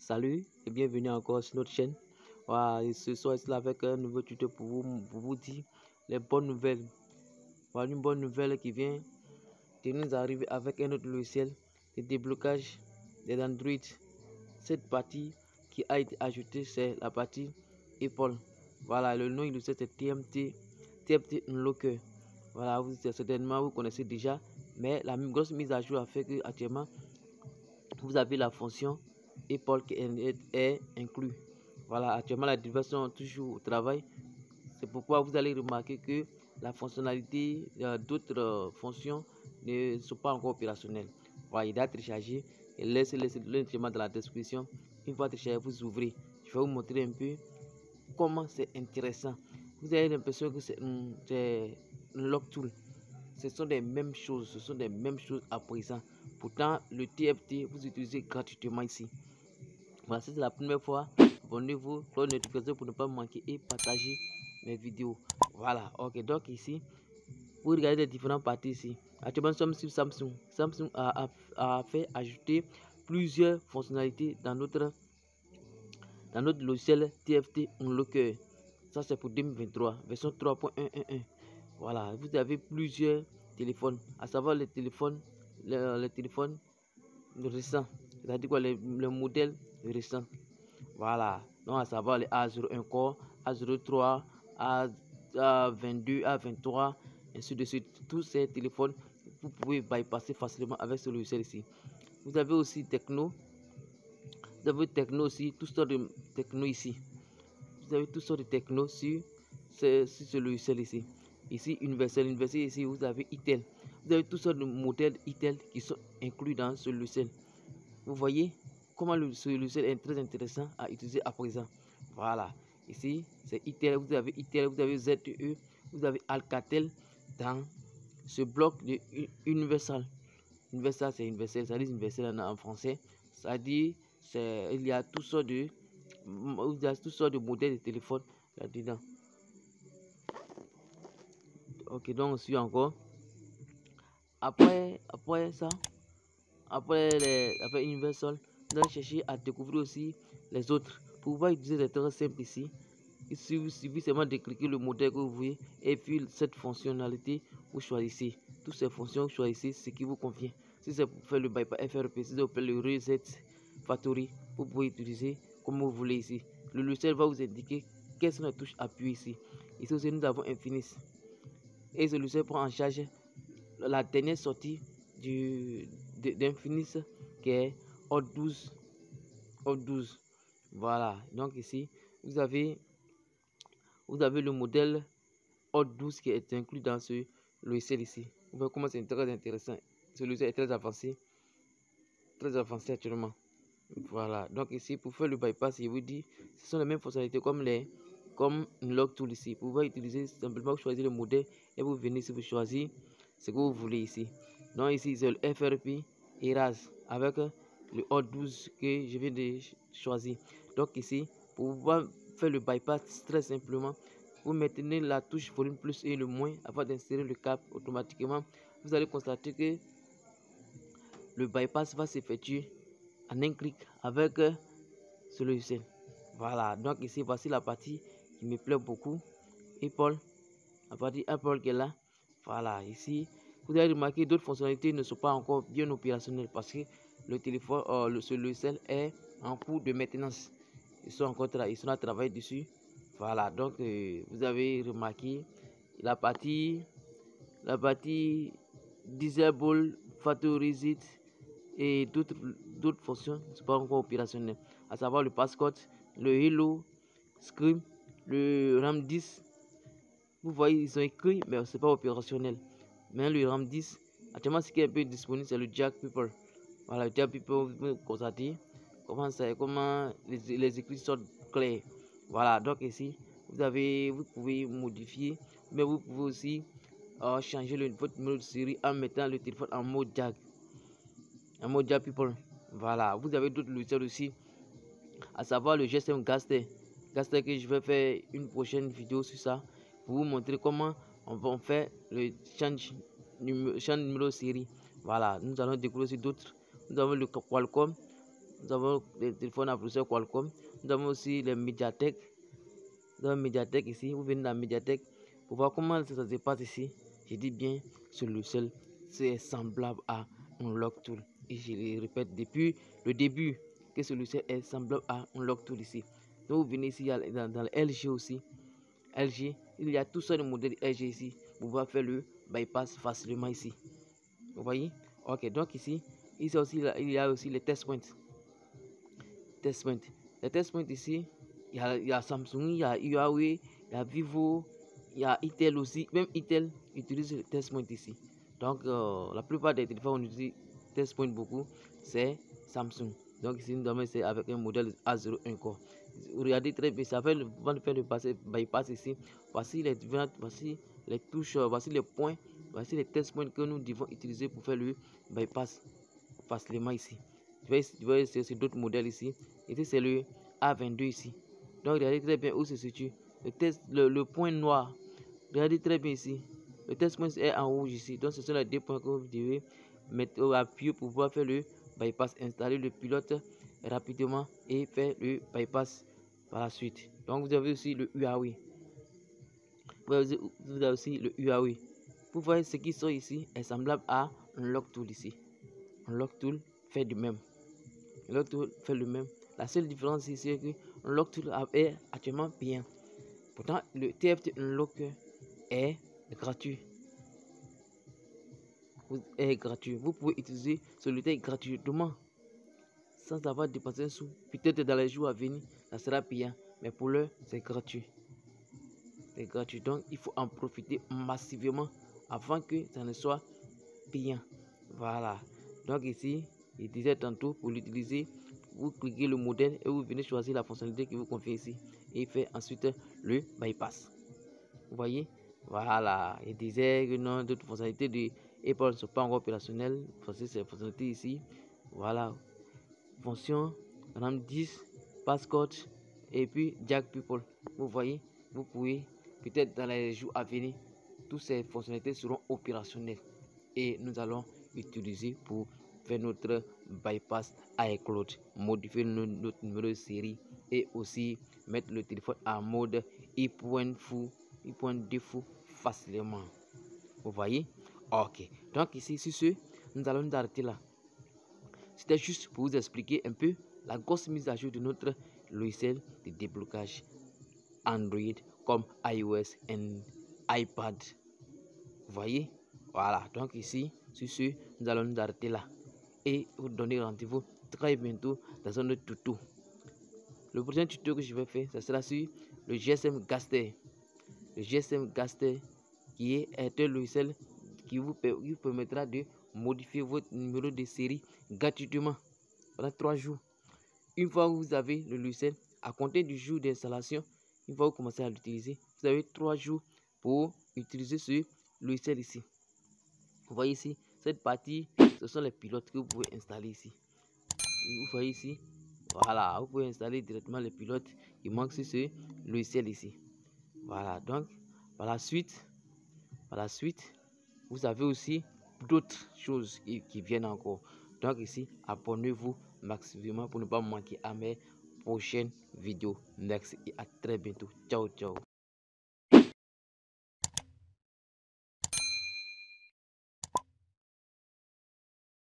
Salut et bienvenue encore sur notre chaîne. Voilà, et ce soir, je suis là avec un nouveau tuto pour vous dire les bonnes nouvelles. Voilà une bonne nouvelle qui vient de nous arriver avec un autre logiciel de déblocage des Android. Cette partie qui a été ajoutée, c'est la partie Apple. Voilà, le nom illustré c'est TMT Unlocker. Voilà, certainement vous connaissez déjà, mais la grosse mise à jour a fait que actuellement vous avez la fonction Apple qui est inclus. Voilà, actuellement la diversion toujours au travail. C'est pourquoi vous allez remarquer que la fonctionnalité d'autres fonctions ne sont pas encore opérationnelles. Voilà, il doit télécharger et laissez le lien dans la description. Une fois téléchargé, vous ouvrez. Je vais vous montrer un peu comment c'est intéressant. Vous avez l'impression que c'est un lock tool. Ce sont des mêmes choses, à présent. Pourtant, le TFT, vous utilisez gratuitement ici. Voilà, si c'est la première fois, abonnez-vous, cloche notification pour ne pas manquer et partager mes vidéos. Voilà, ok, donc ici, vous regardez les différentes parties ici. Actuellement, nous sommes sur Samsung. Samsung a fait ajouter plusieurs fonctionnalités dans notre logiciel TFT Unlocker. Ça, c'est pour 2023, version 3.111. Voilà, vous avez plusieurs téléphones, à savoir les téléphones récents, c'est-à-dire quoi, les modèles récents. Voilà, donc à savoir les A01 Core, A03, A22, A23, ainsi de suite. Tous ces téléphones, vous pouvez bypasser facilement avec ce logiciel ici. Vous avez aussi Techno. Vous avez Techno aussi, toutes sortes de Techno ici. Vous avez toutes sortes de Techno sur ce logiciel ici. Ici, Universel ici, vous avez Itel. Vous avez toutes sortes de modèles Itel qui sont inclus dans ce logiciel. Vous voyez comment ce logiciel est très intéressant à utiliser à présent. Voilà, ici c'est Itel, vous avez ZTE, vous avez Alcatel dans ce bloc de Universal. Universal, c'est Universal, ça dit Universal en français. Ça dit, il y a toutes sortes de modèles de téléphone là-dedans. Ok, donc on suit encore. Après ça, après Universal, vous allez chercher à découvrir aussi les autres. Pour pouvoir utiliser des très simples ici, il suffit seulement de cliquer le modèle que vous voyez et puis cette fonctionnalité, vous choisissez. Toutes ces fonctions, vous choisissez ce qui vous convient. Si c'est pour faire le bypass FRP, si c'est pour faire le reset factory, vous pouvez utiliser comme vous voulez ici. Le logiciel va vous indiquer quelles sont les touches appuyées ici. Ici aussi, nous avons Infinis. Et ce logiciel prend en charge la dernière sortie d'Infinis qui est O12. Voilà, donc ici vous avez le modèle O12 qui est inclus dans ce logiciel ici. Vous voyez comment c'est très intéressant. Ce logiciel est très avancé actuellement. Voilà, donc ici pour faire le bypass, je vous dis, ce sont les mêmes fonctionnalités comme Unlock Tool ici. Vous pouvez utiliser simplement, choisir le modèle et vous venez ici, vous choisissez ce que vous voulez ici. Donc ici c'est le FRP Erase avec le O12 que je viens de choisir. Donc ici, pour pouvoir faire le bypass très simplement, vous maintenez la touche volume plus et le moins avant d'insérer le câble automatiquement. Vous allez constater que le bypass va s'effectuer en un clic avec ce logiciel. Voilà, donc ici voici la partie qui me plaît beaucoup, la partie Apple qui est là. Voilà, ici vous avez remarqué d'autres fonctionnalités ne sont pas encore bien opérationnelles parce que le téléphone, ce logiciel est en cours de maintenance. Ils sont à travailler dessus. Voilà, donc vous avez remarqué la partie Disable, Factory Reset et d'autres fonctions ne sont pas encore opérationnelles, à savoir le passcode, le Hello Scream, le RAM 10. Vous voyez, ils ont écrit, mais c'est pas opérationnel. Mais le RAM 10, actuellement, ce qui est un peu disponible, c'est le Jack People. Voilà, le Jack People, vous constatez comment les écrits sont clairs. Voilà, donc ici, vous pouvez modifier, mais vous pouvez aussi changer votre numéro de série en mettant le téléphone en mode Jack. People. Voilà, vous avez d'autres logiciels aussi, à savoir le GSM Gaster que je vais faire une prochaine vidéo sur ça pour vous montrer comment on va faire le change numéro série. Voilà, nous allons découvrir aussi d'autres. Nous avons le Qualcomm nous avons les téléphones à processeur Qualcomm, nous avons aussi les Mediatek. Nous avons Mediatek ici, vous venez dans la Mediatek pour voir comment ça se passe ici. Je dis bien, ce logiciel, c'est semblable à Unlock Tool. Et je le répète depuis le début que ce logiciel est semblable à Unlock Tool ici. Donc vous venez ici dans le LG aussi. LG, il y a tout ça de modèle LG ici. Vous pouvez faire le bypass facilement ici. Vous voyez? Ok, donc ici, il y a aussi les test points. Les test points ici, il y a Samsung, il y a Huawei, il y a Vivo, il y a Itel aussi. Même Itel utilise le test point ici. Donc la plupart des téléphones on utilise test point beaucoup, c'est Samsung. Donc ici nous avons essayé avec un modèle A01 Core. Regardez très bien, ça fait le bypass ici. Voici les différentes, voici les touches, voici les points, voici les test points que nous devons utiliser pour faire le bypass facilement ici. Je vais essayer sur d'autres modèles ici. Ici c'est le A22 ici. Donc regardez très bien où se situe le point noir. Regardez très bien ici. Le test point est en rouge ici. Donc ce sont les deux points que vous devez mettre au appui pour pouvoir faire le bypass, installer le pilote rapidement et faire le bypass par la suite. Donc vous avez aussi le Huawei. Vous avez aussi le Huawei. Vous voyez ce qui sont ici est semblable à Unlock Tool ici. Unlock Tool fait du même. Unlock Tool fait le même. La seule différence ici c'est que Unlock Tool est actuellement payant. Pourtant le TFT Unlock est gratuit. Vous pouvez utiliser celui-là gratuitement sans avoir dépensé un sou. Peut-être dans les jours à venir, ça sera payant. Mais pour l'heure, c'est gratuit. C'est gratuit. Donc, il faut en profiter massivement avant que ça ne soit payant. Voilà. Donc ici, je disais tantôt, pour l'utiliser, vous cliquez le modèle et vous venez choisir la fonctionnalité qui vous convient ici. Et fait ensuite le bypass. Vous voyez? Voilà. Je disais que non, d'autres fonctionnalités de Apple ne sont pas encore opérationnelles. Voici ces fonctionnalités ici. Voilà. Fonction RAM 10, passcode et puis Jack People. Vous voyez, vous pouvez peut-être dans les jours à venir, toutes ces fonctionnalités seront opérationnelles et nous allons utiliser pour faire notre bypass iCloud, modifier notre numéro de série et aussi mettre le téléphone en mode i.2 facilement. Vous voyez? Ok. Donc ici, sur ce, nous allons nous arrêter là. C'était juste pour vous expliquer un peu la grosse mise à jour de notre logiciel de déblocage Android comme iOS et iPad. Vous voyez? Voilà. Donc ici, sur ce, nous allons nous arrêter là et vous donner rendez-vous très bientôt dans un autre tuto. Le prochain tuto que je vais faire, ce sera sur le GSM Gaster. Le GSM Gaster qui est un logiciel qui vous permettra de modifier votre numéro de série gratuitement pendant 3 jours. Une fois que vous avez le logiciel, à compter du jour d'installation, une fois que vous commencez à l'utiliser, vous avez 3 jours pour utiliser ce logiciel ici. Vous voyez ici, cette partie, ce sont les pilotes que vous pouvez installer ici. Vous voyez ici, voilà, vous pouvez installer directement les pilotes qui manquent sur ce logiciel ici. Voilà, donc par la suite, vous avez aussi d'autres choses qui viennent encore. Donc ici, abonnez-vous maximalement pour ne pas manquer à mes prochaines vidéos. Merci et à très bientôt. Ciao, ciao.